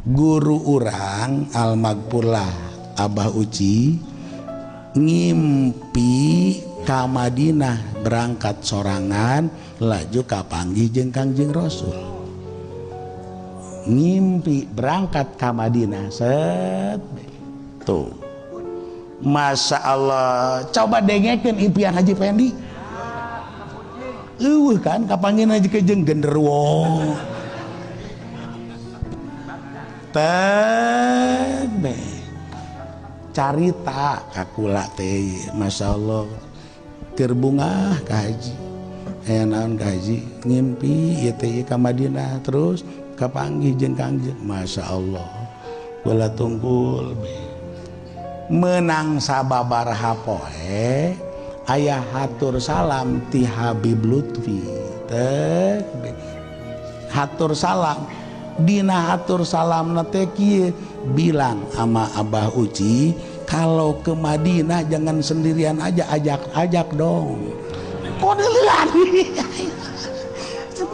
guru urang almagpurlah Abah Uci ngimpi ka Madinah berangkat sorangan laju kapanggih jeung Kangjeng Rasul. Ngimpi berangkat ka Madinah set tuh. Masya Allah, coba dengekeun impian Haji Pendi. Kan kapanggih Haji Kejeng genderuwo. Tebe carita kakula teh, Masya Allah keur bungah ka Haji. Aya naon ka Haji ngimpi ieu teh ka Madinah terus kapanggih jeung Kangjeng. Masya Allah bala tunggul menang sababaraha poe aya hatur salam ti Habib Lutfi teh hatur salam dina hatur salam teh kieu bilang ama Abah Uci kalau ke Madinah jangan sendirian aja, ajak dong. Kodelian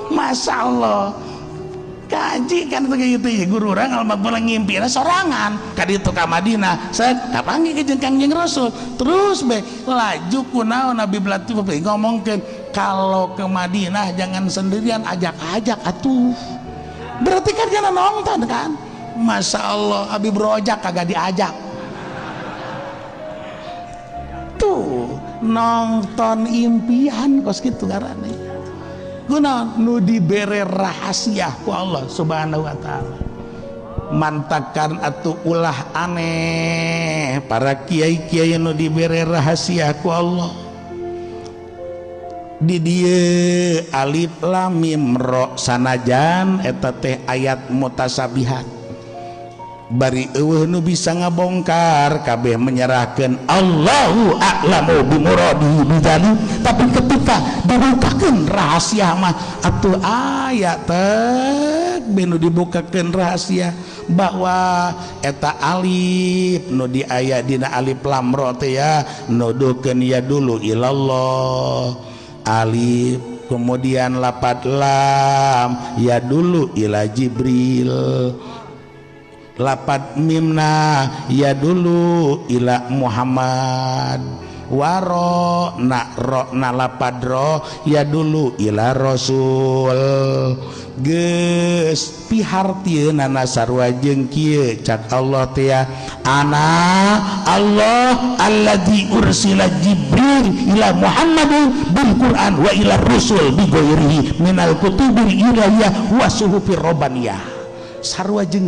Masya Allah kaji kan begitu ya guru orang almarhum ngimpi sorangan kaditu ka Madinah set kapanggih ke Kangjeng Rasul terus laju kunaon Nabi Latif ngomongkeun kalau ke Madinah jangan sendirian, ajak atuh. Berarti kan jangan nonton kan. Masya Allah Habib Rojak kagak diajak tuh nonton impian kos gitu karane guna nu dibere rahasia ku Allah subhanahu wa ta'ala. Mantakan atuh ulah aneh para kiai-kiai nu dibere rahasia ku Allah di dieu alif lam mim ra sanajan eta teh ayat mutasabihat bari eueuh nu bisa ngabongkar kabeh menyerahkeun Allahu a'lamu bimuradihi bidzalik, tapi ketika dibukakeun rahasia mah atuh aya teh nu dibukakeun rahasia bahwa eta alif nu di aya dina alif lam ra teh ya nuduhkeun ya dulu ilallah alif kemudian lapad lam ya dulu ila Jibril lapad mimna ya dulu ila Muhammad waro na lapad ro ya dulu ila Rasul geus pihartieunana sarua jeung kieu cak Allah teh ana Allah alladzi ursila Jibril ila Muhammadin bil Quran wa ila Rasul bi ghairihi minal kutubil ilahiyah wa suhufir rabbaniyah sarua jeung